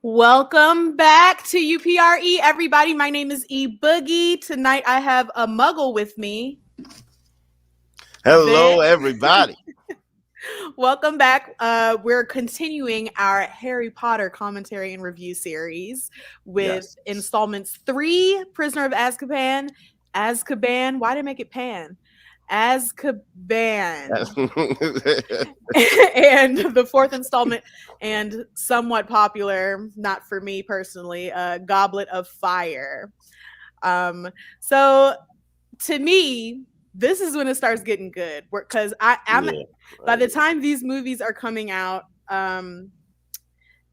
Welcome back to UPRE, everybody. My name is E Boogie. Tonight I have a muggle with me. Hello, everybody. Welcome back. We're continuing our Harry Potter commentary and review series with installments 3, Prisoner of Azkaban. Azkaban. Why did I make it Pan? Azkaban. And the 4th installment, and somewhat popular, not for me personally, Goblet of Fire. So to me, this is when it starts getting good, because by the time these movies are coming out,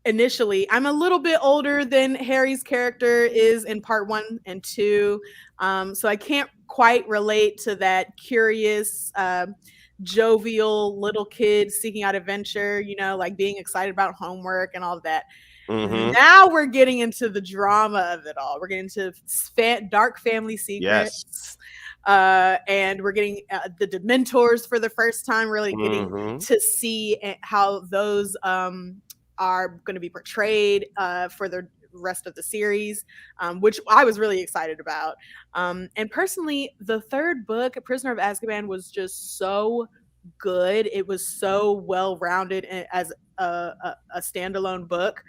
initially, I'm a little bit older than Harry's character is in part 1 and 2, so I can't quite relate to that curious, jovial little kid seeking out adventure, like being excited about homework and all of that. Mm-hmm. Now we're getting into the drama of it all. We're getting into dark family secrets. And we're getting the Dementors for the first time, really getting to see how those are going to be portrayed for the rest of the series, which I was really excited about. And personally, the 3rd book, Prisoner of Azkaban, was just so good. It was so well-rounded as a standalone book.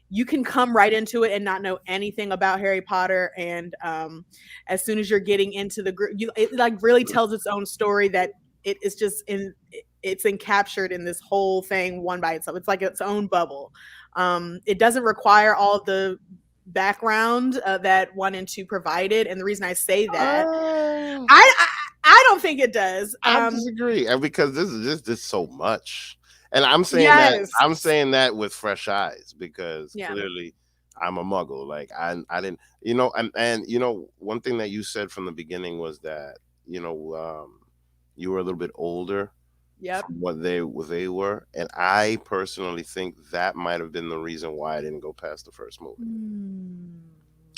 You can come right into it and not know anything about Harry Potter, and as soon as you're getting into the group, it like really tells its own story that it is just it's encaptured in this whole thing one by itself. It's like its own bubble. It doesn't require all the background that 1 and 2 provided, and the reason I say that, I don't think it does. I disagree, because this is just so much. And I'm saying that with fresh eyes, because clearly I'm a muggle. Like I didn't, and one thing that you said from the beginning was that, you were a little bit older from what they were. And I personally think that might have been the reason why I didn't go past the first movie.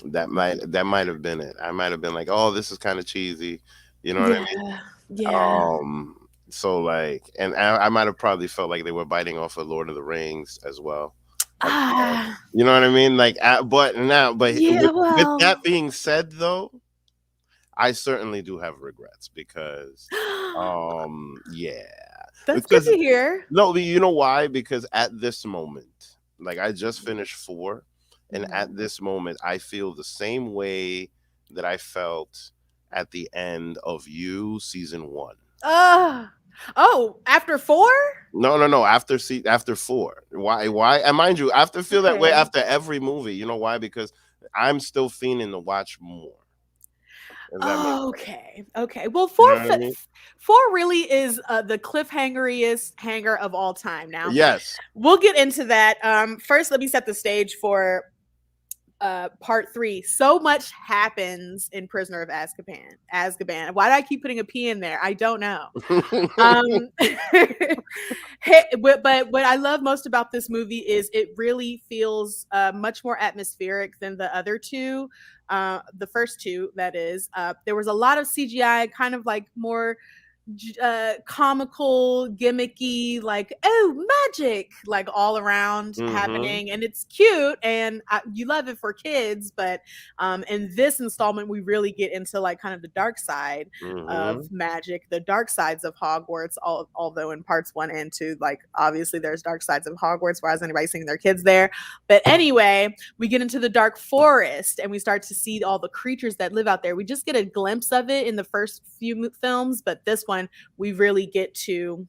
That might have been it. I might have been like, oh, this is kind of cheesy. You know what I mean? Yeah. So like, and I might have probably felt like they were biting off of Lord of the Rings as well. You know what I mean? Like, with that being said, though, I certainly do have regrets because, that's good to hear. No, you know why? Because at this moment, like I just finished 4, and at this moment, I feel the same way that I felt at the end of You season 1. After 4? No. After 4. Why? And mind you, I have to feel that way after every movie. You know why? Because I'm still fiending to watch more. Okay. Well, 4 really is the cliffhangeriest hanger of all time. Now, yes, we'll get into that. First, let me set the stage for part 3. So much happens in Prisoner of Azkaban. Why do I keep putting a P in there? I don't know. But what I love most about this movie is it really feels much more atmospheric than the other 2. The first 2, that is. There was a lot of CGI, kind of like more comical, gimmicky, like, oh, magic, like all around happening, and it's cute, and you love it for kids. But in this installment, we really get into like kind of the dark side of magic, the dark sides of Hogwarts. Although in parts 1 and 2, like obviously there's dark sides of Hogwarts. Why is anybody sending their kids there? But anyway, we get into the dark forest, and we start to see all the creatures that live out there. We just get a glimpse of it in the first few films, but this one we really get to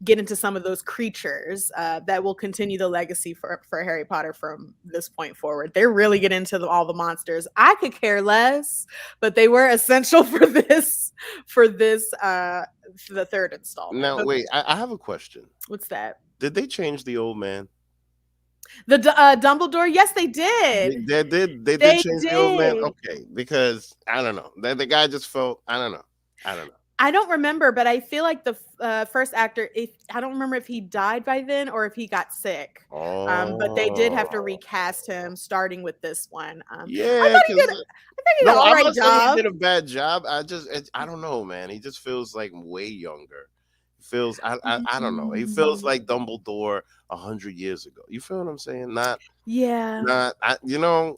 get into some of those creatures that will continue the legacy for Harry Potter from this point forward. They really get into all the monsters. I could care less, but they were essential for the 3rd installment. Now, wait, I have a question. What's that? Did they change the old man? The Dumbledore? Yes, they did. They did change the old man? Okay, because I don't know. The guy just felt, I don't know. I don't remember, but I feel like the first actor, I don't remember if he died by then or if he got sick. But they did have to recast him starting with this one. I thought he did an all right job. He did a bad job. I don't know, man. He just feels like way younger. feels I don't know. He feels like Dumbledore 100 years ago. You feel what I'm saying? Yeah. Not I don't know.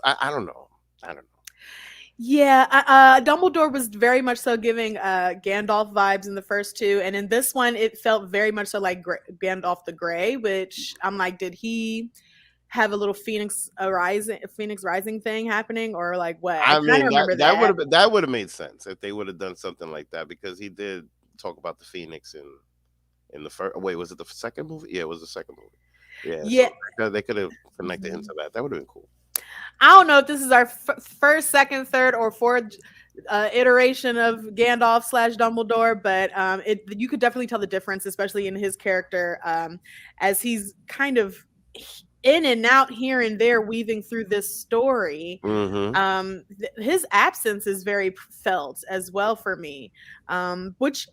I don't know. Yeah, Dumbledore was very much so giving Gandalf vibes in the first two, and in this one, it felt very much so like Gandalf the Grey. Which I'm like, did he have a little Phoenix Rising thing happening, or like what? I I kind of mean remember that. that would have made sense if they would have done something like that, because he did talk about the Phoenix in the first. Wait, was it the second movie? Yeah, it was the second movie. Yeah, Yeah. so they could have connected him to that. That would have been cool. I don't know if this is our first, second, third, or fourth iteration of Gandalf slash Dumbledore, but you could definitely tell the difference, especially in his character, as he's kind of in and out here and there, weaving through this story. Mm-hmm. His absence is very felt as well for me, which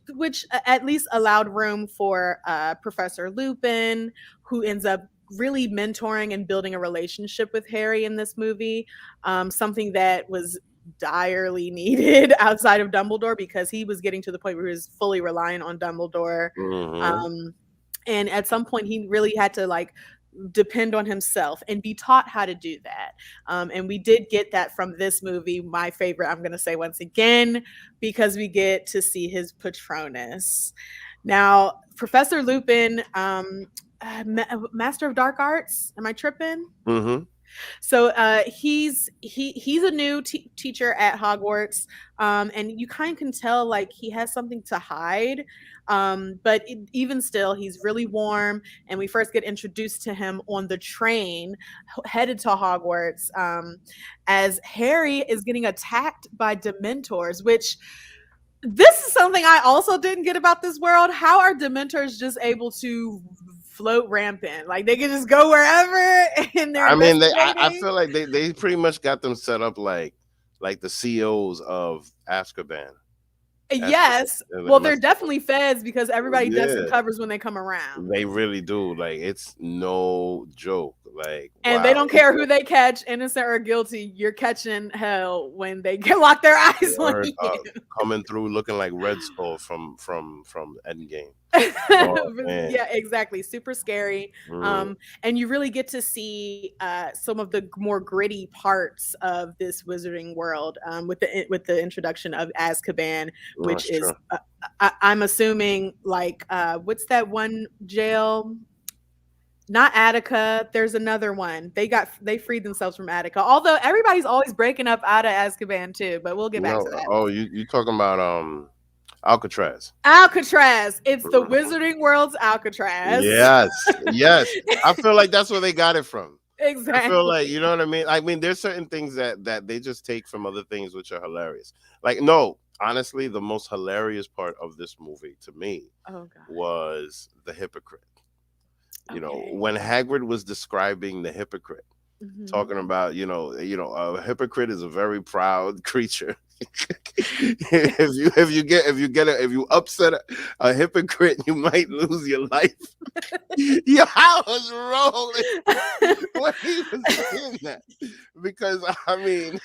at least allowed room for Professor Lupin, who ends up really mentoring and building a relationship with Harry in this movie, something that was direly needed outside of Dumbledore, because he was getting to the point where he was fully reliant on Dumbledore. Mm-hmm. And at some point he really had to like depend on himself and be taught how to do that. And we did get that from this movie. My favorite, I'm going to say once again, because we get to see his Patronus. Now, Professor Lupin, Master of Dark Arts. Am I tripping? Mm-hmm. So he's a new teacher at Hogwarts, and you kind of can tell like he has something to hide. But even still, he's really warm, and we first get introduced to him on the train headed to Hogwarts, as Harry is getting attacked by Dementors, which this is something I also didn't get about this world. How are Dementors just able to float rampant? Like they can just go wherever and they're I mean, I investigating? feel like they pretty much got them set up like the COs of Azkaban. Yes. Well, they're definitely feds because everybody ducks and Yeah, covers when they come around. they really do. Like it's no joke. Like And they wow. don't care who they catch, innocent or guilty. You're catching hell when they can lock their eyes on Word you. up, coming through looking like Red Skull from Endgame. Oh man. Yeah, exactly. Super scary. Mm, And you really get to see some of the more gritty parts of this wizarding world, with the introduction of Azkaban, which that's is true. I'm assuming like what's that one jail? Not Attica. There's another one. They freed themselves from Attica. Although everybody's always breaking up out of Azkaban too, but we'll get back No, to that. oh, you talking about Alcatraz? Alcatraz. It's the Mhm. Wizarding World's Alcatraz. Yes, yes. I feel like that's where they got it from. I feel like, Exactly. you know what I mean. I mean, there's certain things that they just take from other things which are hilarious. Like, no, honestly, the most hilarious part of this movie to me Oh god. was the hypocrite. You know, Okay. when Hagrid was describing the hypocrite, Mhm. talking about a hypocrite is a very proud creature. If you upset a hypocrite, you might lose your life. Yeah, I was rolling when he was saying that, because I mean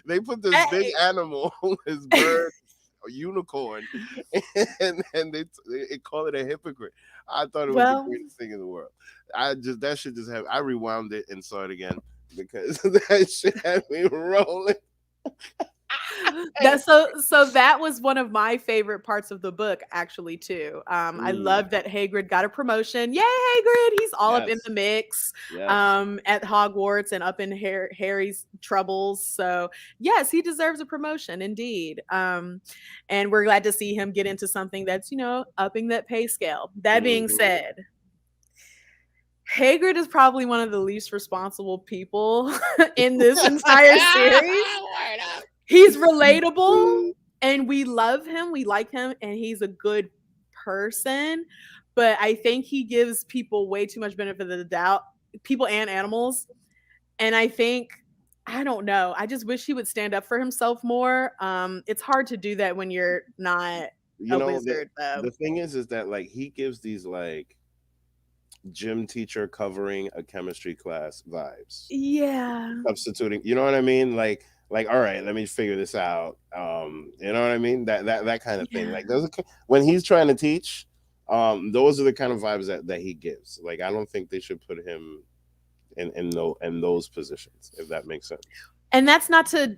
they put this big Hey. animal, this bird, a unicorn, they call it a hypocrite. I thought it was the Well, greatest thing in the world. That should just have. I rewound it and saw it again because that shit had me rolling. that was one of my favorite parts of the book actually too. I Mm, love that Hagrid got a promotion. Yay, Hagrid! He's all up in the yes, mix yes. at Hogwarts and up in Harry's troubles. So yes, he deserves a promotion indeed. And we're glad to see him get into something that's upping that pay scale. That being Hmm. said, Hagrid is probably one of the least responsible people in this entire series. Word up. He's relatable and we love him. We like him and he's a good person. But I think he gives people way too much benefit of the doubt, people and animals. And I think, I don't know. I just wish he would stand up for himself more. It's hard to do that when you're not You a know, wizard, though. the thing is that like he gives these like gym teacher covering a chemistry class vibes, Yeah. substituting. You know what I mean? Like all right, let me figure this out. You know what I mean? That kind of thing. Yeah. Like when he's trying to teach, Those are the kind of vibes that he gives. Like, I don't think they should put him in those positions, if that makes sense. And that's not to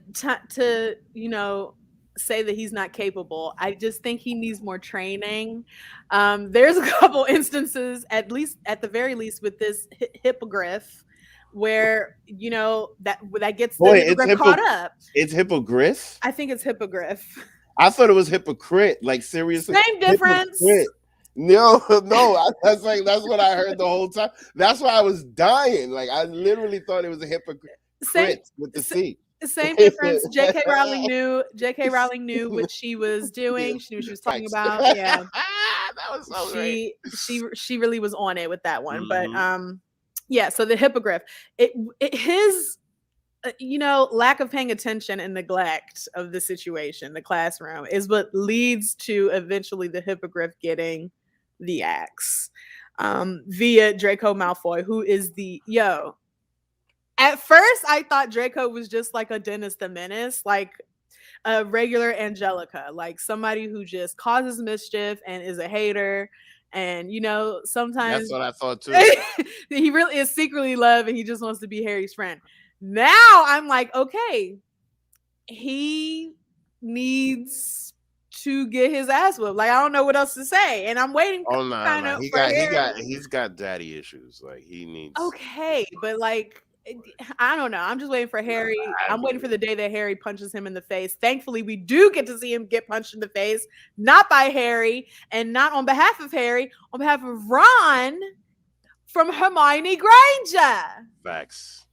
say that he's not capable. I just think he needs more training. There's a couple instances, at the very least, with this hippogriff, where that gets the hippogriff caught up. It's hippogriff. I think it's hippogriff. I thought it was hypocrite. Like, seriously, same difference. Hypocrite. No, that's what I heard the whole time. That's why I was dying. Like, I literally thought it was a hypocrite with the C. Same difference. J.K. Rowling knew what she was doing. She knew what she was talking about. Yeah, that was so great. She really was on it with that one. Mm-hmm. But yeah. So the hippogriff, his lack of paying attention and neglect of the situation, the classroom, is what leads to eventually the hippogriff getting the axe via Draco Malfoy, who is At first, I thought Draco was just like a Dennis the Menace, like a regular Angelica, like somebody who just causes mischief and is a hater. And, sometimes... That's what I thought, too. He really is secretly love, and he just wants to be Harry's friend. Now, I'm like, okay, he needs to get his ass whooped. Like, I don't know what else to say. And I'm waiting for he's got daddy issues. Like, he needs... Okay, but, like... I don't know. I'm just waiting for Harry. I'm waiting for the day that Harry punches him in the face. Thankfully, we do get to see him get punched in the face, not by Harry, and not on behalf of Harry, on behalf of Ron from Hermione Granger. Facts.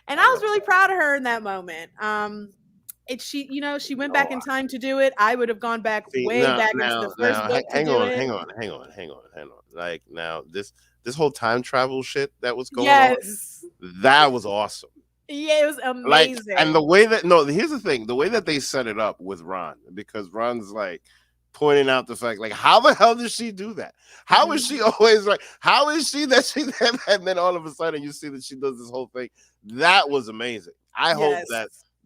And I was really proud of her in that moment. She went back in time to do it. I would have gone back into the first book. Hang on. Like, now this whole time travel shit that was going on, that was awesome. Yeah, it was amazing. Like, and here's the thing: the way that they set it up with Ron, because Ron's like pointing out the fact, like, how the hell did she do that? How is she always like? How is she that she and then all of a sudden you see that she does this whole thing? That was amazing. I hope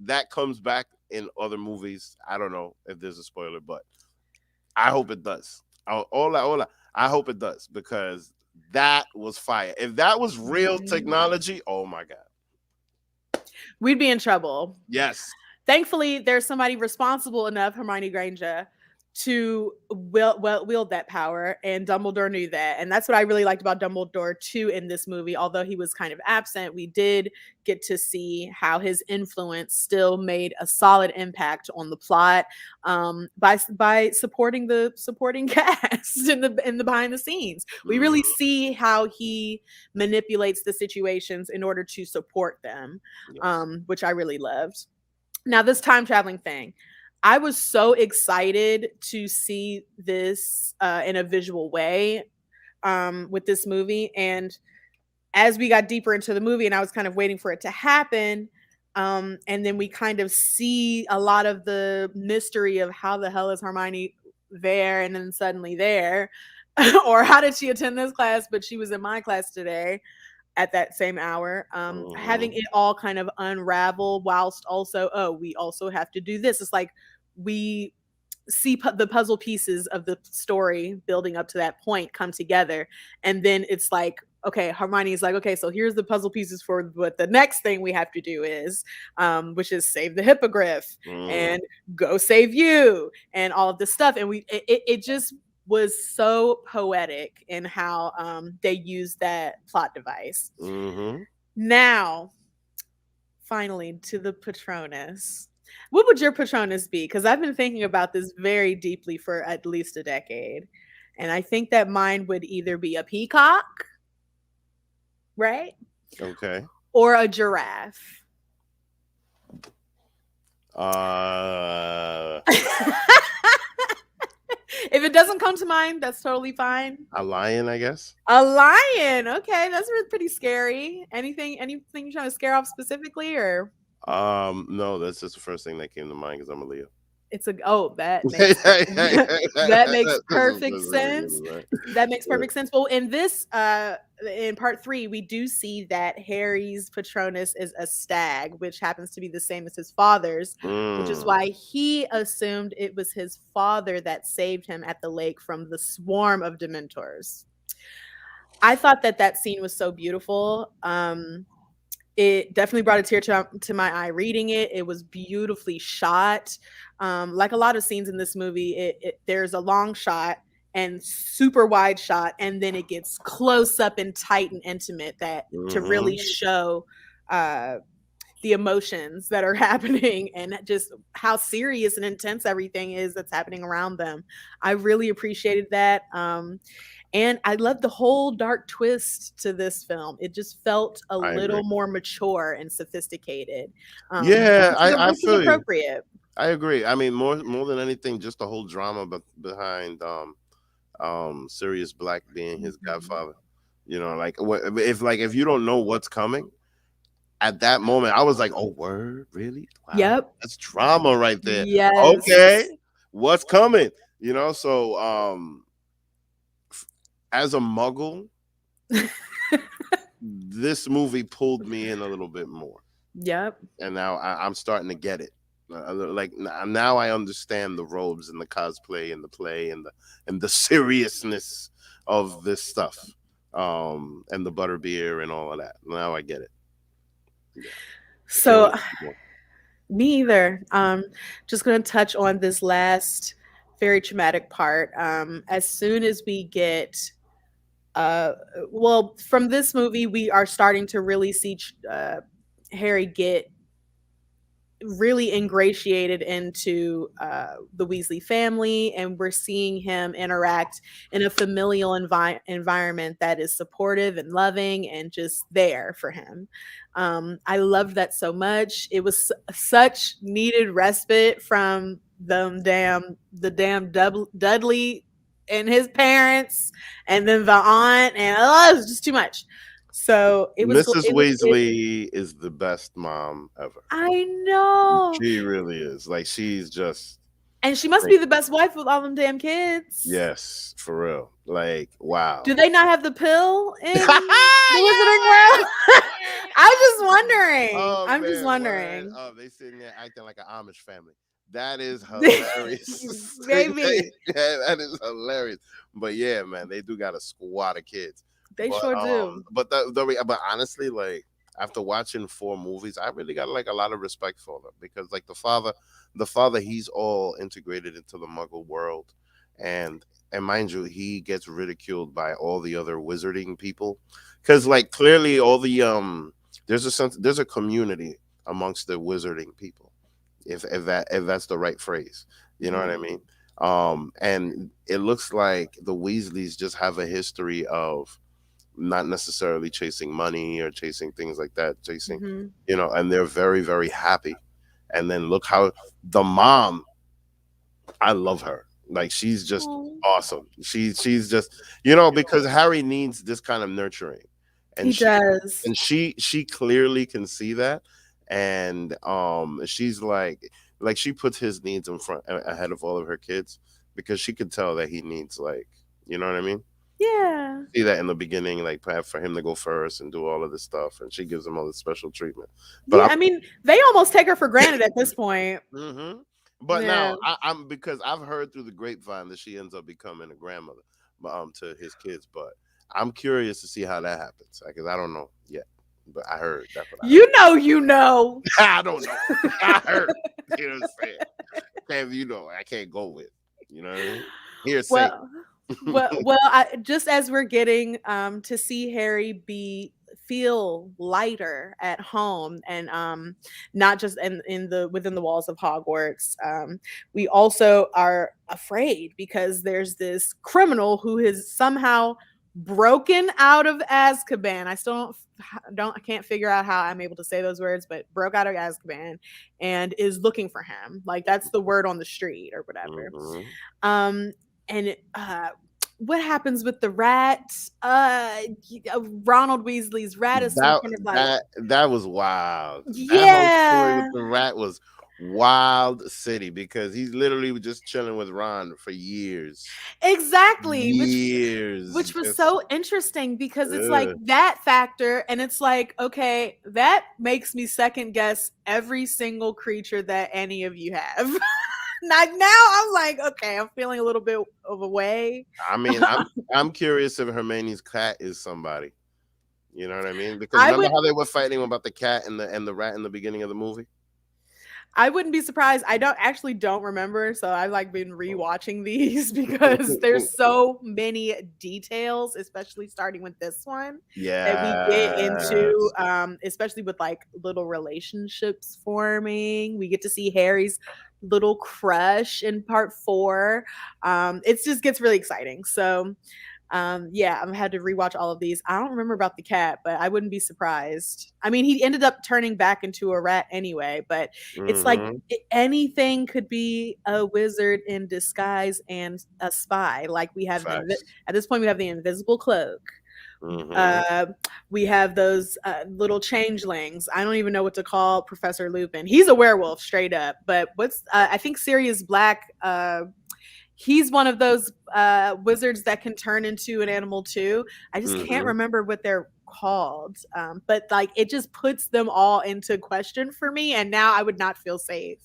that comes back in other movies. I don't know if there's a spoiler, but I hope it does. Hola. I hope it does, because that was fire. If that was real technology, oh my God, we'd be in trouble. Yes. Thankfully, there's somebody responsible enough, Hermione Granger, to wield that power, and Dumbledore knew that. And that's what I really liked about Dumbledore too in this movie. Although he was kind of absent, we did get to see how his influence still made a solid impact on the plot by supporting the supporting cast in the behind the scenes. We really see how he manipulates the situations in order to support them, which I really loved. Now, this time traveling thing, I was so excited to see this in a visual way with this movie. And as we got deeper into the movie and I was kind of waiting for it to happen, and then we kind of see a lot of the mystery of how the hell is Hermione there and then suddenly there, or how did she attend this class, but she was in my class today at that same hour, having it all kind of unravel whilst also, we also have to do this. It's like we see the puzzle pieces of the story building up to that point come together. And then it's like, okay, Hermione's like, okay, so here's the puzzle pieces for what the next thing we have to do is, which is save the hippogriff and go save you and all of this stuff. And it just was so poetic in how they used that plot device. Now, finally, to the Patronus. What would your Patronus be? Because I've been thinking about this very deeply for at least a decade. And I think that mine would either be a peacock, right? Okay. Or a giraffe. If it doesn't come to mind, that's totally fine. A lion, I guess. A lion. Okay, that's pretty scary. Anything you're trying to scare off specifically, or? No, that's just the first thing that came to mind because I'm a Leo. That makes perfect sense. That makes perfect sense. Well, in this in part 3, we do see that Harry's Patronus is a stag, which happens to be the same as his father's, which is Mm. why he assumed it was his father that saved him at the lake from the swarm of Dementors. I thought that that scene was so beautiful. It definitely brought a tear to my eye reading it. It was beautifully shot. Like a lot of scenes in this movie, there's a long shot and super wide shot, and then it gets close up and tight and intimate that to really Mm-hmm. show the emotions that are happening and just how serious and intense everything is that's happening around them. I really appreciated that. And I love the whole dark twist to this film. It just felt a I agree. little more mature and sophisticated, Yeah, I which was feel you. appropriate. I agree. I mean, more than anything, just the whole drama behind Sirius Black being his Mhm. godfather. You know, like if you don't know what's coming at that moment, I was like, oh, word, really? Wow, Yep. that's drama right there. Okay, Yes. what's coming? You know, so as a Muggle, this movie pulled me in a little bit more, Yep. and now I'm starting to get it. Like now, I understand the robes and the cosplay and the play and the seriousness of this stuff, and the butterbeer and all of that. Now I get it. Yeah, I can't So wait for more. me either. Just gonna touch on this last very traumatic part. As soon as we get uh well, from this movie we are starting to really see Harry get really ingratiated into the Weasley family, and we're seeing him interact in a familial environment that is supportive and loving and just there for him. I loved that so much. It was such needed respite from the damn Dudley and his parents, and then the aunt, and it was just too much. So Mrs. it. Weasley is the best mom ever. I know. She really is. Like she's just And she must great. be the best wife with all them damn kids. Yes, for real. Like wow. Do they not have the pill in the Wizarding Yes! World? I'm just wondering. Oh I'm just man, word. wondering. Oh, they sitting there acting like an Amish family. That is hilarious. Maybe. That is hilarious. But yeah, man, they do got a squad of kids. They sure do. But honestly, like after watching 4 movies, I really got like a lot of respect for them because like the father, he's all integrated into the Muggle world, and and mind you, he gets ridiculed by all the other wizarding people because like clearly all the there's a community amongst the wizarding people, if that's the right phrase, you know what I Mhm. mean. And it looks like the Weasleys just have a history of not necessarily chasing money or chasing things like that, chasing, Mhm. and they're very, very happy. And then look how the mom, I love her. Like she's just Oh, awesome. She's just, because Harry needs this kind of nurturing. And he she does. and she clearly can see that. And she's like she puts his needs in front ahead of all of her kids because she could tell that he needs, like, you know what I mean? Yeah. See that in the beginning, like perhaps for him to go first and do all of this stuff, and she gives him all this special treatment. But Yeah. I mean, they almost take her for granted at this point. but Yeah. now I'm because I've heard through the grapevine that she ends up becoming a grandmother, to his kids. But I'm curious to see how that happens because I don't know yet. But I heard that's what I heard. You know, you know. I don't know. I heard. You know what I'm saying? I can't go with. You know what I mean? Hearsay. Well, just as we're getting to see Harry be feel lighter at home and not just in the within the walls of Hogwarts, we also are afraid because there's this criminal who has somehow broken out of Azkaban. I still I can't figure out how I'm able to say those words, but broke out of Azkaban and is looking for him. Like that's the word on the street or whatever. Hmm. Um, and what happens with the rat? Ronald Weasley's rat is some That kind of like, that was wild. That whole story with yeah, the rat was wild city because he's literally just chilling with Ron for years. Exactly, which Years. was Just so interesting because it's like ugh. that factor, and it's like, okay, that makes me second guess every single creature that any of you have. Like now I'm like, okay, I'm feeling a little bit of a way. I mean, I'm curious if Hermione's cat is somebody. You know what I mean? Because I remember would how they were fighting about the cat and the rat in the beginning of the movie? I wouldn't be surprised. I don't remember, so I've like been rewatching these because there's so many details, especially starting with this one that we get into, Yes. especially with like little relationships forming. We get to see Harry's little crush in part 4. It just gets really exciting. So yeah, I've had to rewatch all of these. I don't remember about the cat, but I wouldn't be surprised. I mean, he ended up turning back into a rat anyway, but it's like Mm-hmm. anything could be a wizard in disguise and a spy. Like we have Facts. at this point we have the invisible cloak. Mm-hmm. Uh, we have those little changelings. I don't even know what to call Professor Lupin. He's a werewolf straight up. But what's I think Sirius Black, he's one of those wizards that can turn into an animal too. I just can't Mm-hmm. remember what they're called. But like it just puts them all into question for me, and now I would not feel safe.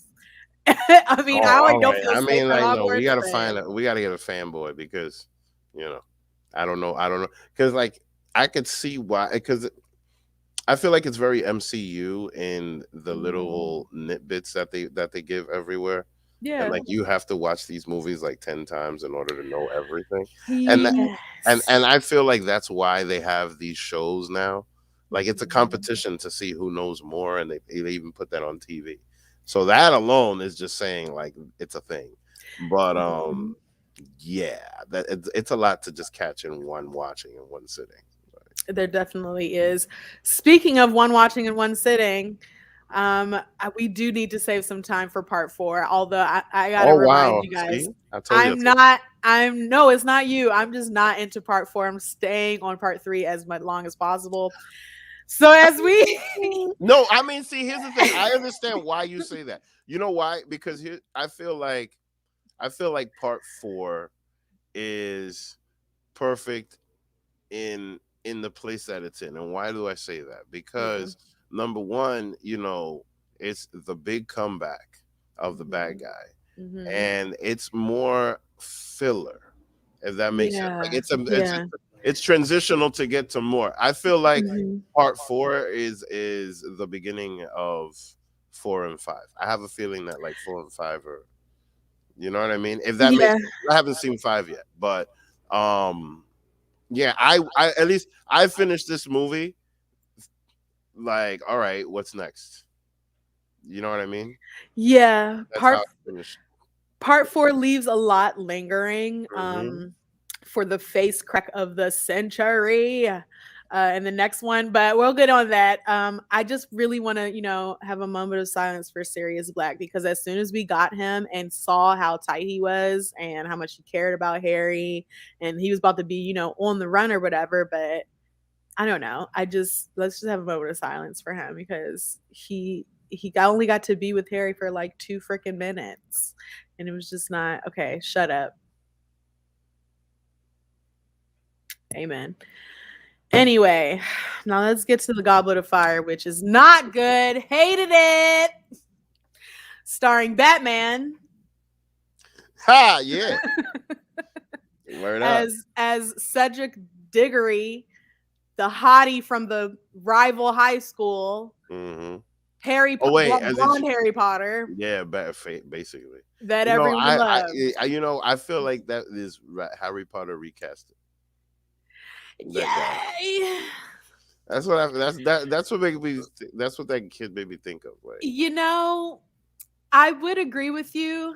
I mean, I Oh, already all don't right. feel I safe mean, at like, no, we Hogwarts, gotta but we gotta get a fanboy because, you know, I don't know, because like I could see why, because I feel like it's very MCU in the little nitbits that they give everywhere, and yeah. like you have to watch these movies like 10 times in order to know everything, and Yes. and I feel like that's why they have these shows now. Like it's a Mhm. competition to see who knows more, and they even put that on TV. So that alone is just saying like it's a thing. But Mhm. yeah, that it's a lot to just catch in one watching in one sitting. There definitely is. Speaking of one watching in one sitting, we do need to save some time for part 4. Although I gotta Oh remind wow! you guys, See, I told you. I'm no, it's not you. I'm just not into part 4. I'm staying on part 3 as much long as possible. So as we No, I mean, see, here's the thing. I understand why you say that. You know why? Because here, I feel like part 4 is perfect in the place that it's in. And why do I say that? Mm-mm. Because number one, you know, it's the big comeback of the bad Mhm. guy, Mhm. and it's more filler, if that makes sense. Like Yeah. it's Yeah. it's transitional to get to more. I feel like Mhm. part 4 is the beginning of 4 and 5. I have a feeling that like 4 and 5 are, you know what I mean? If that makes Yeah. sense. I haven't seen 5 yet, but um yeah, I at least I finished this movie like, all right, what's next? You know what I mean? Yeah. That's how I finished. Part 4 leaves a lot lingering, Hmm. for the face crack of the century, in the next one, but we'll get on that. I just really wanna, have a moment of silence for Sirius Black because as soon as we got him and saw how tight he was and how much he cared about Harry, and he was about to be, on the run or whatever, but I don't know. Let's just have a moment of silence for him because only got to be with Harry for like 2 freaking minutes. And it was just not okay, shut up. Amen. Anyway, now let's get to the Goblet of Fire, which is not good. Hated it. Starring Batman Ha, yeah. Word up. as Cedric Diggory, the hottie from the rival high school, Hmm. Harry Oh wait, as it's blonde Harry Potter yeah, better fate basically. that You know, everyone loves. you know, I feel like that is Harry Potter recasted that guy. Yay! That's what that's what make me that's what that kid made me think of. Like, You know, I would agree with you,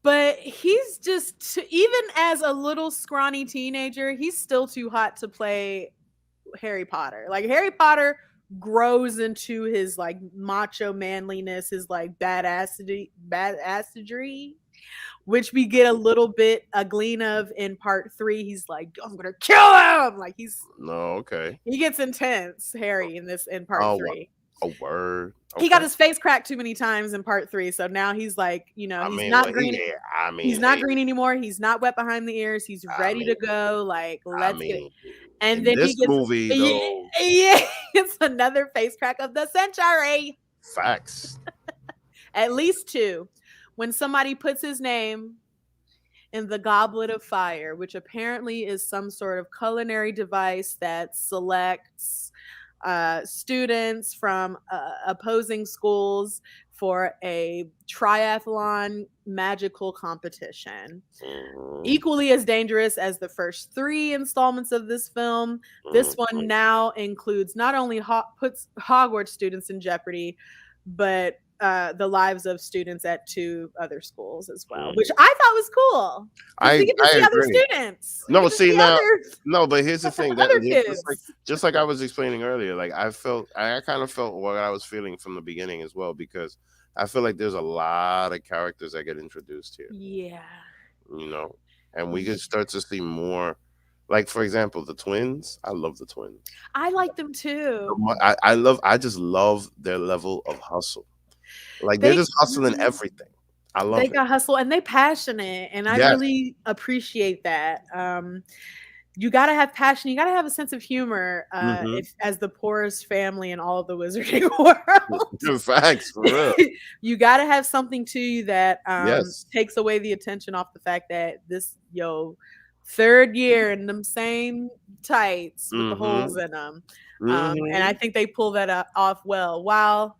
but he's just even as a little scrawny teenager, he's still too hot to play Harry Potter. Like Harry Potter grows into his like macho manliness, his like badassery, which we get a little bit a glean of in part 3. He's like, I'm gonna kill him. Like no, okay. he gets intense, Harry, in part Oh, 3. A word. He got Okay. his face cracked too many times in part 3, so now he's like, I he's mean, not well, green. He's not hey, green anymore. He's not wet behind the ears. He's I ready mean, to go. Like, I let's get it. mean, And in then he this gets, movie yeah, though, yeah, it's another face crack of the century. facts. At least 2. When somebody puts his name in the Goblet of Fire, which apparently is some sort of culinary device that selects students from opposing schools for a triathlon magical competition. Mm-hmm. Equally as dangerous as the first 3 installments of this film, this one Mm-hmm. now includes not only puts Hogwarts students in jeopardy, but the lives of students at 2 other schools as well, which I thought was cool because we get to I see other agree. students. We No, get to see see now, no, but here's the thing that other kids. just like I was explaining earlier, like I kind of felt what I was feeling from the beginning as well because I feel like there's a lot of characters that get introduced here, Yeah. you know, and we could start to see more. Like for example, the twins. I love the twins. I like them too. I just love their level of hustle. Like they're They just hustling everything. I they love it. got hustle and they passionate, and I Yes. really appreciate that. You gotta have passion. You gotta have a sense of humor. Mm-hmm. If as the poorest family in all of the wizarding world, Facts for real. you gotta have something to you that Yes. takes away the attention off the fact that this 3rd year in them same tights with the Mm-hmm. holes in them, and I Mm-hmm. think they pull that off well. While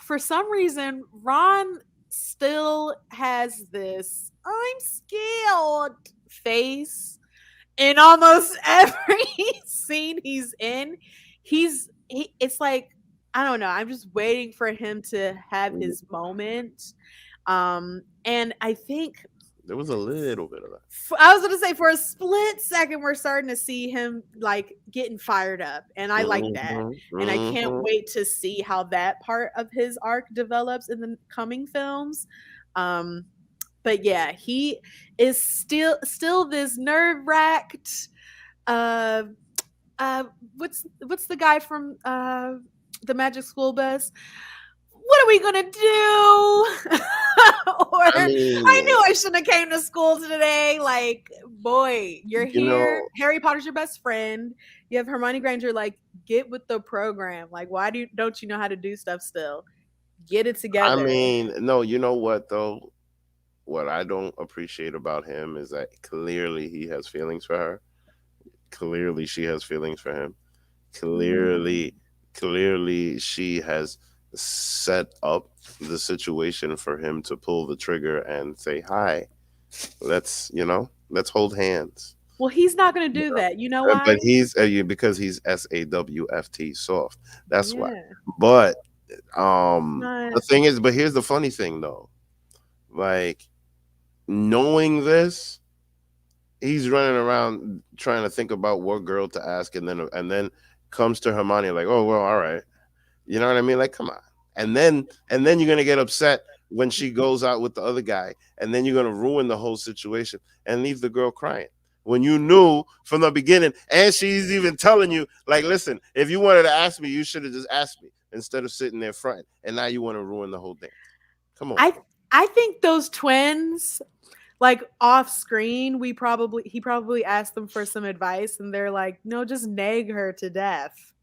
for some reason Ron still has this "I'm scared" face in almost every scene he's in. It's like, I don't know, I'm just waiting for him to have his moment. And I think There was a little bit of that. I was gonna say for a split second we're starting to see him like getting fired up, and I like that. Mhm, And I can't mhm. wait to see how that part of his arc develops in the coming films. Um, but yeah, he is still this nerve wracked. Uh, uh, what's the guy from the Magic School Bus? What are we gonna do? Or I I mean, knew I shouldn't have came to school today. Like, boy, you're you here. know, Harry Potter's your best friend. You have Hermione Granger. Like, get with the program. Like, why don't you know how to do stuff still? Get it I together. mean, no, you know what though? What I don't appreciate about him is that clearly he has feelings for her. Clearly she has feelings for him. Clearly, clearly she has set up the situation for him to pull the trigger and say, "Hi, let's hold hands." Well, he's not gonna You do know? that. You know But why? because he's SAWFT soft. That's why. Yeah. But He's not. the thing is, but here's the funny thing though. Like knowing this, he's running around trying to think about what girl to ask, and then comes to Hermione like, oh well, all right, you know what I mean? Like, come on, and then you're gonna get upset when she goes out with the other guy, and then you're gonna ruin the whole situation and leave the girl crying when you knew from the beginning, and she's even telling you like, listen, if you wanted to ask me, you should have just asked me instead of sitting there fronting, and now you want to ruin the whole thing. Come on. I think those twins, like off screen, he probably asked them for some advice, and they're like, "No, just nag her to death."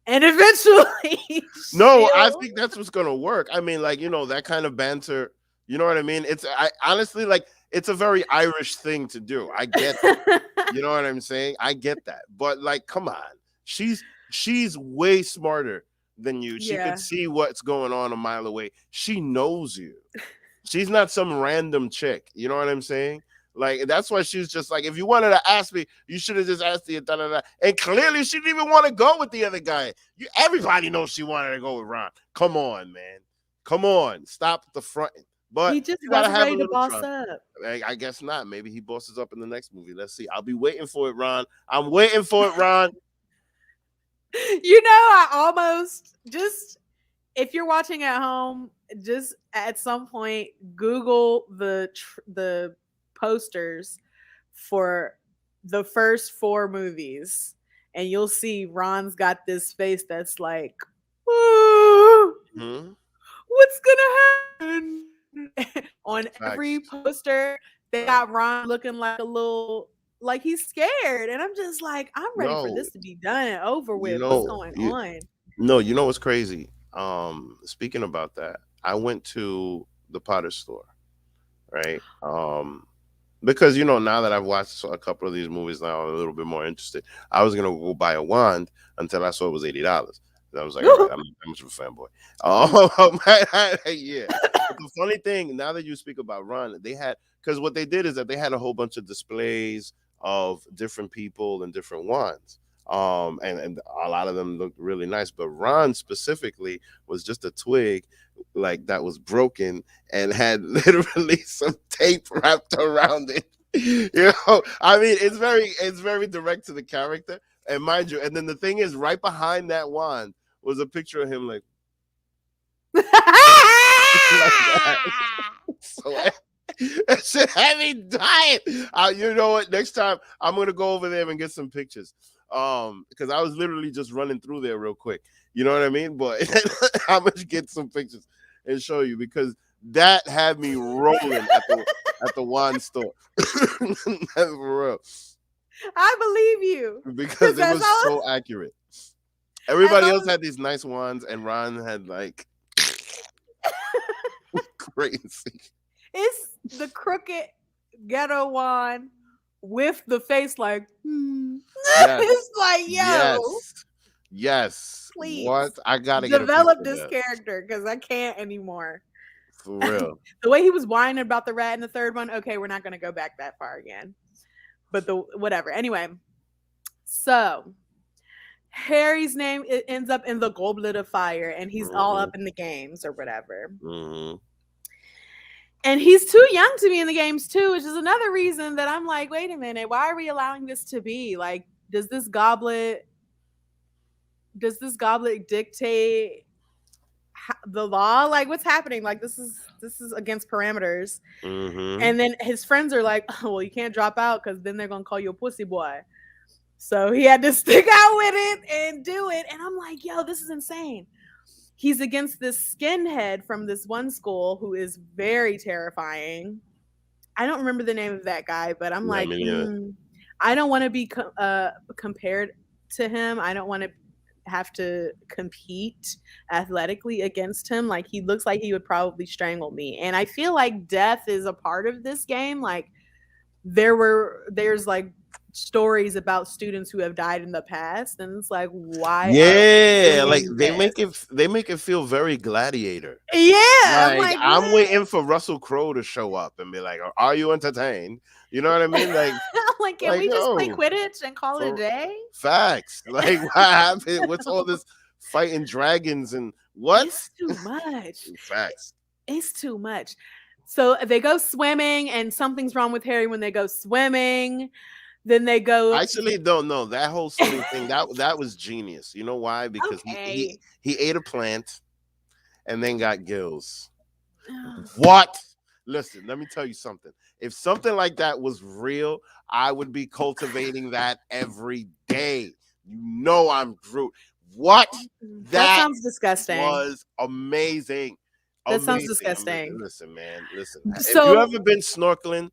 And eventually, No, I she'll. think that's what's gonna work. I mean, like, that kind of banter, you know what I mean? I honestly like it's a very Irish thing to do. I get that. You know what I'm saying? I get that. But like, come on. She's way smarter than you. She could Yeah. see what's going on a mile away. She knows you. She's not some random chick. You know what I'm saying? Like that's why she's just like, if you wanted to ask me, you should have just asked the da, da, da. And clearly, she didn't even want to go with the other guy. Everybody knows she wanted to go with Ron. Come on, man. Come on, stop the fronting. But He just you gotta wasn't have a ready to little boss trust. up. I guess not. Maybe he bosses up in the next movie. Let's see. I'll be waiting for it, Ron. I'm waiting for it, Ron. I almost just, if you're watching at home, just at some point Google the posters for the first 4 movies, and you'll see Ron's got this face that's like, Mm-hmm. What's gonna happen? On every Facts. poster, they got Ron looking like a little, like he's scared, and I'm just like, I'm ready for No, this to be done and over you with. What's know, going you on? no, you know what's crazy? Speaking about that, I went to the Potter store, right? Because now that I've watched a couple of these movies now, I'm a little bit more interested. I was gonna go buy a wand until I saw it was $80. I was like, all right, I'm much of a fanboy. Yeah. But the funny thing, now that you speak about Ron, they had, because what they did is that they had a whole bunch of displays of different people and different wands. And a lot of them looked really nice, but Ron specifically was just a twig like that was broken and had literally some tape wrapped around it. I mean, it's very direct to the character, and mind you, and then the thing is, right behind that wand was a picture of him like like that. So that shit had me dying. You know what? Next time I'm gonna go over there and get some pictures. Because I was literally just running through there real quick. You know what I mean? But I'm gonna get some pictures and show you, because that had me rolling at the wine store. For real. I believe you, Because it was so accurate. Everybody else had these nice ones, and Ron had like crazy. It's the crooked ghetto wand with the face like, Yes. it's like, yo, yes. please, What? I gotta develop get this character because I can't anymore. For real. The way he was whining about the rat in the third one, okay, we're not gonna go back that far again. But whatever. Anyway, so Harry's name, it ends up in the Goblet of Fire, and he's all up in the games or whatever. Mm-hmm. And he's too young to be in the games too, which is another reason that I'm like, wait a minute, why are we allowing this to be? Like, does this goblet dictate the law? Like, what's happening? Like, this is against parameters. Mm-hmm. And then his friends are like, oh, well, you can't drop out because then they're gonna call you a pussy boy. So he had to stick out with it and do it. And I'm like, yo, this is insane. He's against this skinhead from this one school who is very terrifying. I don't remember the name of that guy, but I'm like, I don't want to be compared to him. I don't want to have to compete athletically against him. Like, he looks like he would probably strangle me. And I feel like death is a part of this game. Like, there's like stories about students who have died in the past, and it's like, why? Yeah, like they make it feel very Gladiator. Yeah, like I'm waiting for Russell Crowe to show up and be like, "Are you entertained?" You know what I mean? Like, like, can we just play Quidditch and call it a day? Facts. Like, what happened? What's all this fighting dragons and what? It's too much. Facts. It's too much. So they go swimming, and something's wrong with Harry when they go swimming. Then they go. I actually don't know that whole swimming thing. That was genius. You know why? Because he ate a plant and then got gills. What? Listen, let me tell you something. If something like that was real, I would be cultivating that every day. You know I'm Groot. What? That sounds disgusting. Was amazing. That sounds disgusting. Listen, man. Listen. So, have you ever been snorkeling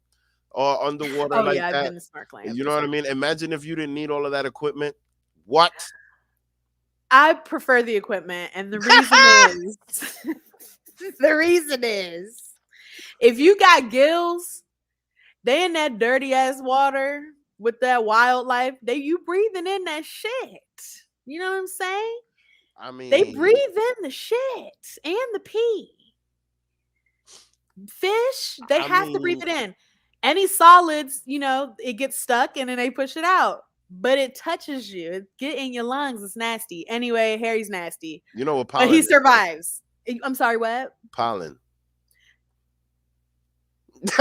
or underwater like that? I've been snorkeling. You know what I mean? Imagine if you didn't need all of that equipment. What? I prefer the equipment, and the reason is if you got gills, they in that dirty ass water with that wildlife, you breathing in that shit. You know what I'm saying? I mean, they breathe in the shit and the pee. Fish, they have to breathe it in. Any solids, it gets stuck and then they push it out. But it touches you. It get in your lungs. It's nasty. Anyway, Harry's nasty. You know what pollen But he survives. I'm sorry, what? Pollen. It's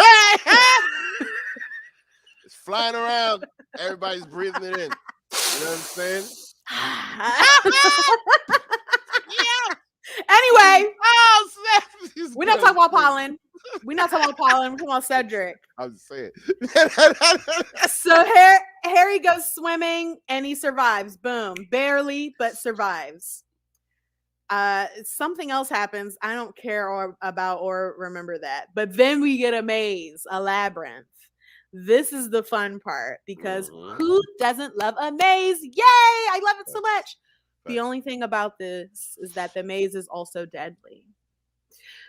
flying around. Everybody's breathing it in. You know what I'm saying? Yeah. Anyway, we're not talking about pollen. We're not talking about pollen. We're talking about Cedric. I'm just saying. So Harry goes swimming and he survives. Boom. Barely, but survives. something else happens. I don't care about or remember that. But then we get a maze, a labyrinth. This is the fun part because who doesn't love a maze? Yay! I love it so much. The only thing about this is that the maze is also deadly.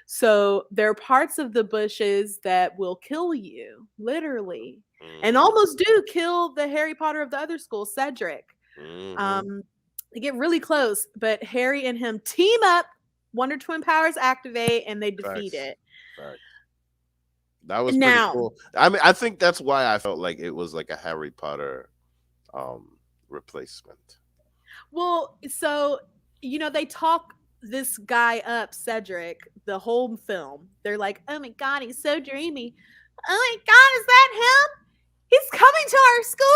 So there are parts of the bushes that will kill you, literally, and almost do kill the Harry Potter of the other school, Cedric. They get really close, but Harry and him team up. Wonder Twin powers activate, and they defeat it. That was pretty cool. I mean, I think that's why I felt like it was like a Harry Potter replacement. Well, so they talk this guy up, Cedric, the whole film. They're like, "Oh my god, he's so dreamy. Oh my god, is that him? He's coming to our school.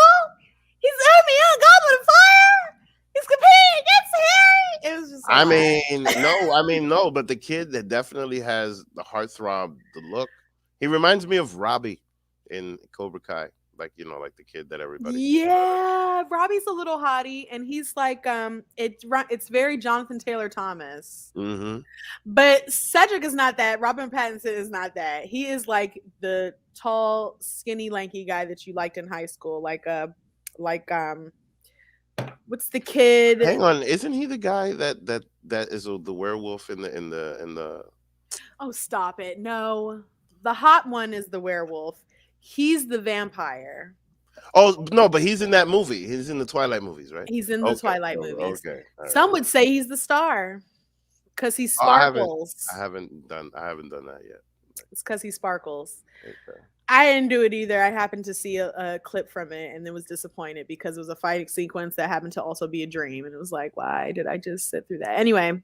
He's me a Goblet of Fire. He's competing against Harry." It was just no, but the kid that definitely has the heartthrob, the look. He reminds me of Robbie in Cobra Kai. Like the kid that everybody. Yeah, Robbie's a little hottie, and he's like, it's very Jonathan Taylor Thomas. But Cedric is not that. Robin Pattinson is not that. He is like the tall, skinny, lanky guy that you liked in high school. What's the kid? Hang on, isn't he the guy that is the werewolf in the? Oh, stop it! No, the hot one is the werewolf. He's the vampire. Oh no, but he's in that movie. He's in the Twilight movies, right? He's in the Twilight movies. Okay. Some would say he's the star because he sparkles. I haven't done that yet. It's because he sparkles. Okay. I didn't do it either. I happened to see a clip from it and then was disappointed because it was a fighting sequence that happened to also be a dream, and it was like, why did I just sit through that? Anyway,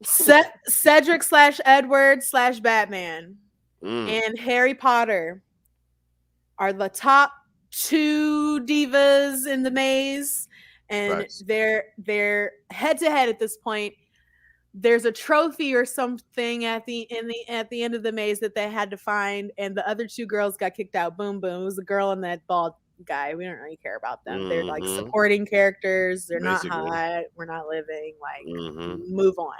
Cedric / Edward / Batman and Harry Potter are the top 2 divas in the maze, and they're head to head at this point. There's a trophy or something at the end of the maze that they had to find, and the other 2 girls got kicked out. Boom, boom. It was the girl and that bald guy. We don't really care about them. They're like supporting characters. They're not hot. We're not living. Like, move on.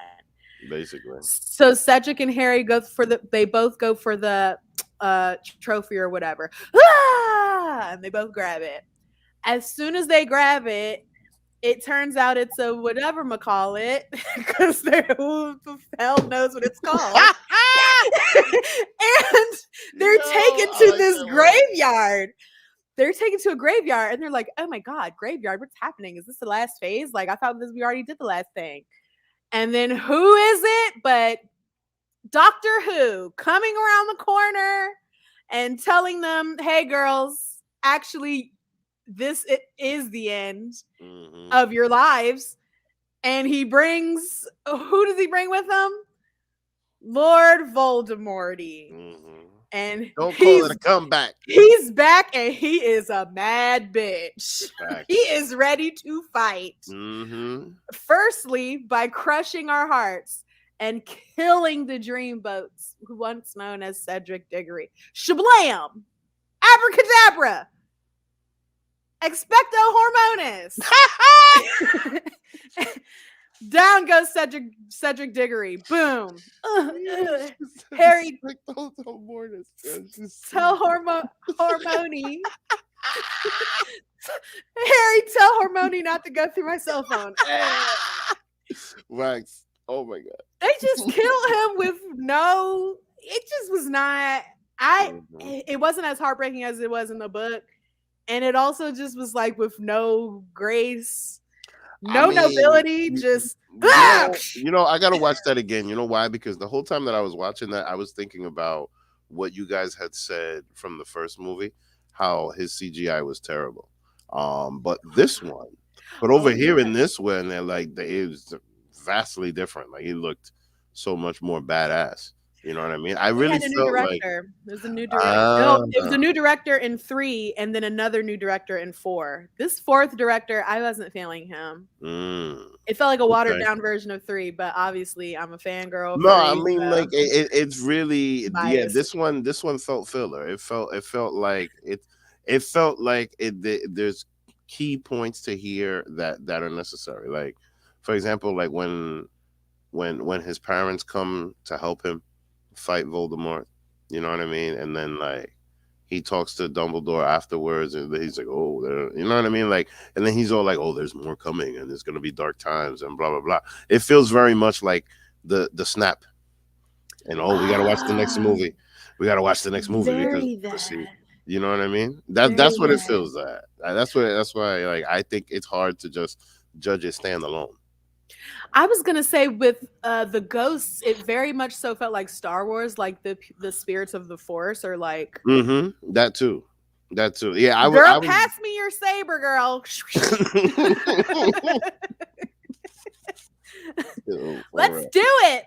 Basically. So Cedric and Harry they both go for the trophy or whatever. And they both grab it. As soon as they grab it, it turns out it's a whatever call it, because who the hell knows what it's called. And they're taken to this graveyard. They're taken to a graveyard, and they're like, "Oh my god, graveyard! What's happening? Is this the last phase? Like, I thought we already did the last thing." And then who is it but Doctor Who coming around the corner and telling them, "Hey, girls, actually, it is the end of your lives." And he brings, who does he bring with him? Lord Voldemort. And don't call it a comeback. He's back, and he is a mad bitch. He is ready to fight. Firstly, by crushing our hearts and killing the dreamboats, once known as Cedric Diggory. Shablam! Abracadabra! Expecto Hormonis! Down goes Cedric Diggory. Boom. Harry, tell Hormone. Harry, tell Hormone not to go through my cell phone. Wax. Oh my god. They just killed him with it just was not, it wasn't as heartbreaking as it was in the book. And it also just was like with no grace. Nobility, just I gotta watch that again. You know why? Because the whole time that I was watching that, I was thinking about what you guys had said from the first movie, how his CGI was terrible. But over here in this one, they're like, it was vastly different. Like, he looked so much more badass. You know what I mean? I really felt like there's a new director. It was a new director in 3, and then another new director in 4. This 4th director, I wasn't feeling him. It felt like a watered down version of 3, but obviously I'm a fangirl. No, I mean, like it's really biased. This one felt filler. It felt like there's key points to here that are necessary. Like, for example, like when his parents come to help him fight Voldemort, you know what I mean? And then like he talks to Dumbledore afterwards, and he's like, "Oh, you know what I mean?" Like, and then he's all like, "Oh, there's more coming, and there's gonna be dark times, and blah blah blah." It feels very much like the snap, and oh, we gotta watch the next Ah, movie. We gotta watch the next movie because very to see, that. you know what I mean? That's Very what it that. feels like. That's why like I think it's hard to just judge it standalone. I was gonna say with the ghosts, it very much so felt like Star Wars, like the spirits of the Force, or like, Mm-hmm. That too. That too. Yeah, I was. girl, I was. pass me your saber, girl. Ew, for Let's do it.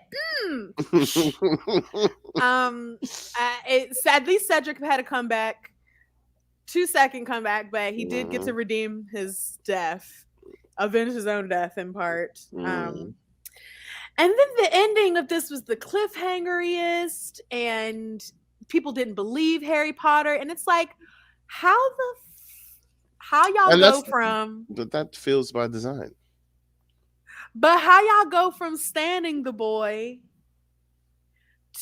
Mm. Sadly, Cedric had a comeback, 2-second comeback, but he did get real. to redeem his death, avenge his own death in part. Mm-hmm. And then the ending of this was the cliffhangeriest, and people didn't believe Harry Potter, and it's like, how y'all And go that's from, but that feels by design. but how y'all go from standing the boy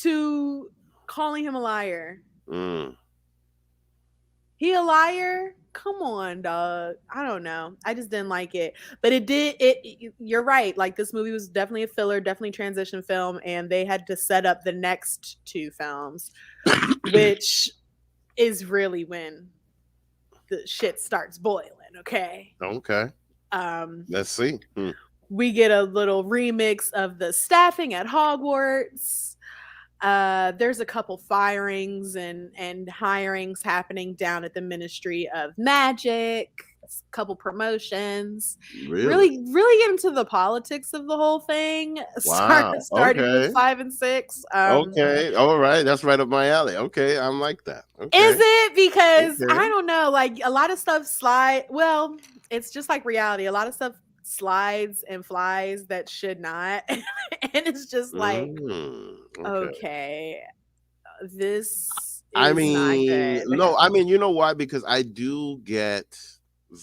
to calling him a liar? Mm. He a liar? Come on, dog. I don't know. I just didn't like it. But it did it you're right. Like, this movie was definitely a filler, definitely transition film, and they had to set up the next two films, which is really when the shit starts boiling, okay? Okay. Um Let's see. we get a little remix of the staffing at Hogwarts. There's a couple firings and hirings happening down at the Ministry of Magic. A couple promotions. Really? Really get into the politics of the whole thing. Wow. Starting with Okay. 5 and 6. Okay. All right. That's right up my alley. Okay. I'm like that. Is Okay. it? Because Okay. I don't know, like, a lot of stuff slide. Well, it's just like reality. A lot of stuff slides and flies that should not. And it's just like, Okay. okay, this I is not mean, good. no, I mean, you know why? Because I do get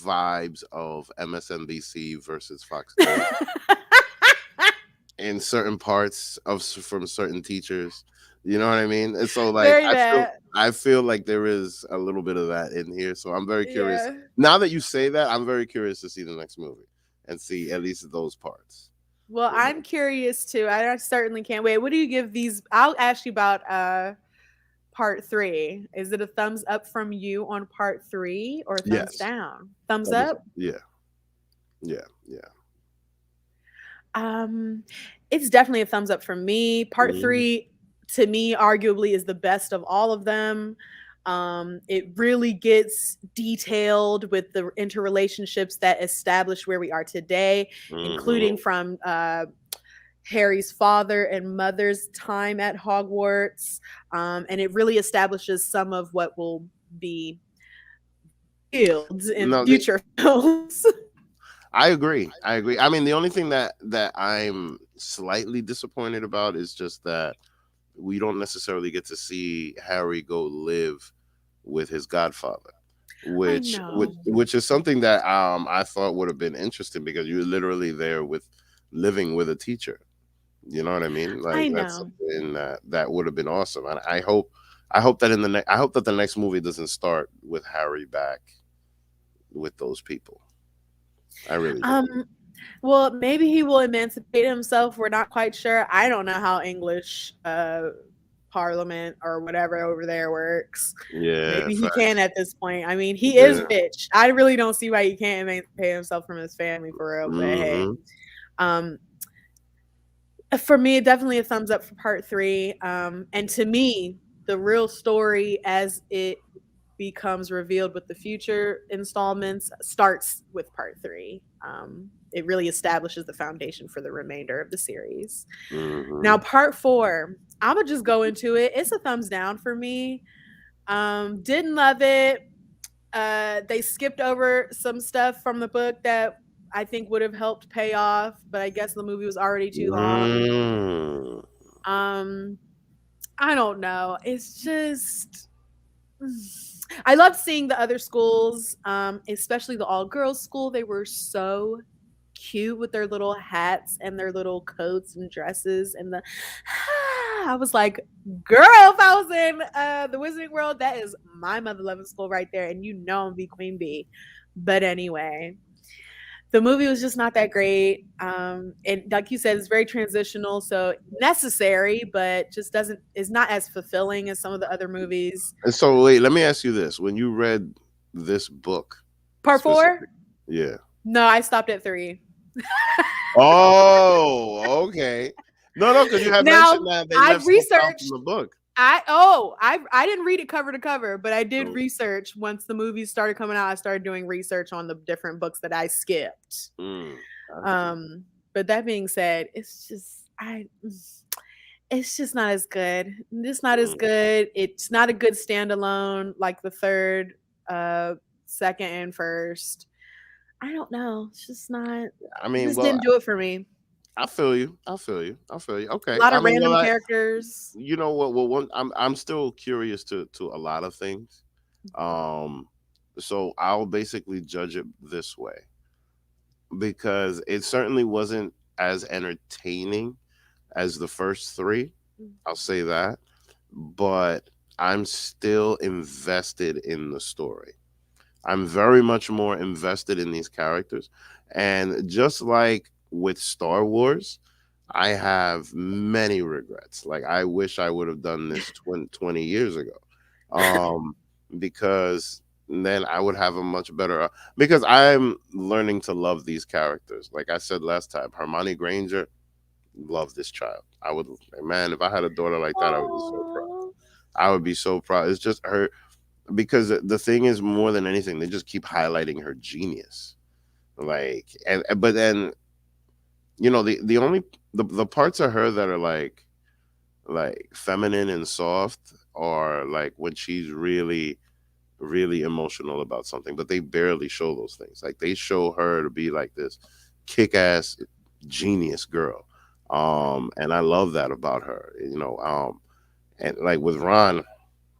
vibes of MSNBC versus Fox News in certain parts of from certain teachers. You know what I mean? And so like Very bad. I feel like there is a little bit of that in here. So I'm very curious. Yeah. Now that you say that, I'm very curious to see the next movie and see at least those parts. Well, You I'm know? curious too. I certainly can't wait. What do you give these? I'll ask you about part 3. Is it a thumbs up from you on part 3 or thumbs Yes. down? Thumbs That was, up? yeah. Yeah. Yeah. Um, it's definitely a thumbs up from me. Part Mhm. 3, to me, arguably is the best of all of them. It really gets detailed with the interrelationships that establish where we are today, including Mhm. from Harry's father and mother's time at Hogwarts. And it really establishes some of what will be fields in No, future films. I agree. I agree. I mean, the only thing that I'm slightly disappointed about is just that we don't necessarily get to see Harry go live with his godfather, I which know. which is something that I thought would have been interesting because you're literally there with living with a teacher. You know what I mean? Like I that's know. something that would have been awesome. And I hope that in the next I hope that the next movie doesn't start with Harry back with those people. I really do. Um, well, maybe he will emancipate himself. We're not quite sure. I don't know how English parliament or whatever over there works. Yeah, Maybe he can facts. at this point. I mean, he is Yeah. rich. I really don't see why he can't emancipate himself from his family for real. But hey, Hmm. um, for me, definitely a thumbs up for part 3. And to me, the real story as it becomes revealed with the future installments starts with part 3. It really establishes the foundation for the remainder of the series. Now, Hmm. part 4, I'm gonna just go into it. It's a thumbs down for me. Didn't love it. They skipped over some stuff from the book that I think would have helped pay off, but I guess the movie was already too long. Mm. Um, I don't know. It's just I loved seeing the other schools, especially the all girls school. They were so cute with their little hats and their little coats and dresses and the I was like, girl, if I was in the Wizarding World, that is my mother loving school right there, and I'm gonna be Queen Bee. But anyway, the movie was just not that great. And like you said, it's very transitional, so necessary, but just doesn't is not as fulfilling as some of the other movies. And so wait, let me ask you this: when you read this book, Part 4? Yeah. No, I stopped at 3. Oh, okay. No, because you have mentioned that they I've left researched the book. I didn't read it cover to cover, but I did Oh. research once the movies started coming out. I started doing research on the different books that I skipped. But that being said, it's just not as good. It's not as good. It's not a good standalone like the third, second, and first. I don't know. It's just not. I mean, just didn't do it for me. I feel you. Okay. A lot of random characters. You know what? Well, I'm still curious to a lot of things. So I'll basically judge it this way because it certainly wasn't as entertaining as the first 3. I'll say that, but I'm still invested in the story. I'm very much more invested in these characters, and just like with Star Wars, I have many regrets. Like I wish I would have done this 20 years ago, because then I would have a much better. Because I'm learning to love these characters. Like I said last time, Hermione Granger, love this child. I would, man, if I had a daughter like that, I would be so proud. I would be so proud. It's just her, because the thing is, more than anything, they just keep highlighting her genius. Like, but then, you know, the only the parts of her that are like feminine and soft are like when she's really emotional about something, but they barely show those things. Like they show her to be like this kick-ass genius girl, and I love that about her, you know. And like with Ron,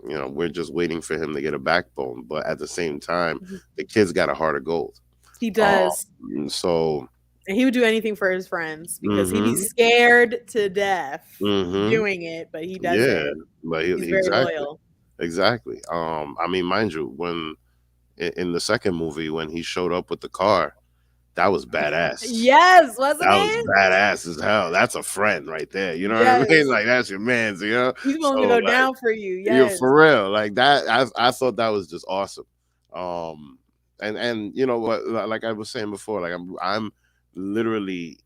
you know, we're just waiting for him to get a backbone, but at the same time, the kid's got a heart of gold. He does. So and he would do anything for his friends because he'd be scared to death doing it, but he does it. But he's very loyal. Exactly. I mean, mind you, when in the second movie, when he showed up with the car, that was badass. Yes, wasn't it? That was badass as hell. That's a friend right there. You know what I mean? Like that's your man. You know, he's willing to go down for you. Yes, for real. Like that. I thought that was just awesome. And you know what? Like I was saying before, like I'm literally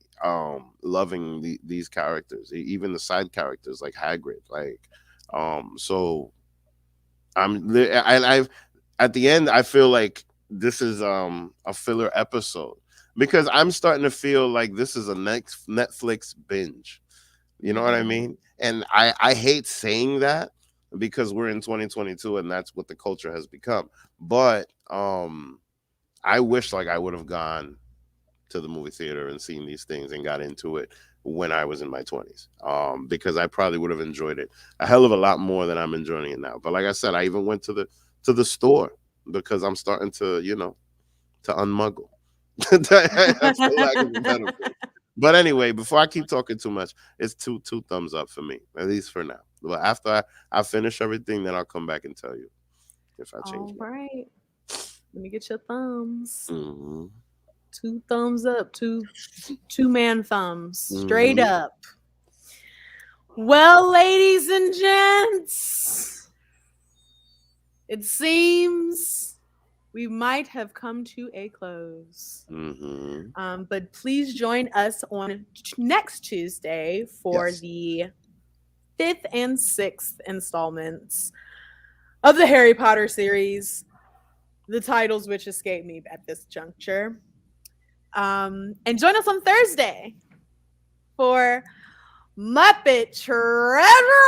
loving these characters, even the side characters like Hagrid. Like, so I've at the end I feel like this is a filler episode because I'm starting to feel like this is a next Netflix binge. You know what I mean? And I hate saying that because we're in 2022 and that's what the culture has become. But I wish like I would have gone to the movie theater and seen these things and got into it when I was in my 20s, because I probably would have enjoyed it a hell of a lot more than I'm enjoying it now. But like I said, I even went to the store because I'm starting to, you know, to unmuggle. That's for lack of a better word. But anyway, before I keep talking too much, it's two thumbs up for me, at least for now. But after I finish everything, then I'll come back and tell you if I change. All right, let me get your thumbs. 2 thumbs up, two man thumbs, straight up. Well, ladies and gents, it seems we might have come to a close. But please join us on next Tuesday for the 5th and 6th installments of the Harry Potter series, the titles which escape me at this juncture. And join us on Thursday for Muppet Treasure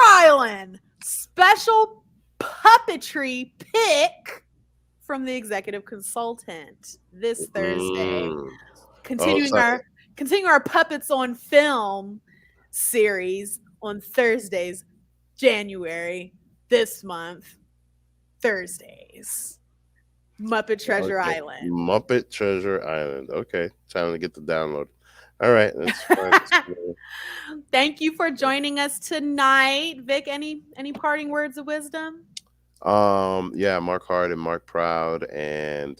Island special puppetry pick from the executive consultant this Thursday. Continuing our Puppets on Film series on Thursdays, January this month, Thursdays. Muppet Treasure Okay. Island. Muppet Treasure Island. Okay. Time to get the download. All right. That's fine. Thank you for joining us tonight. Vic, any parting words of wisdom? Yeah, Mark hard and Mark proud, and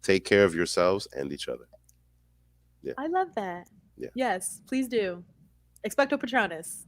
take care of yourselves and each other. Yeah. I love that. Yeah. Yes, please do. Expecto Patronus.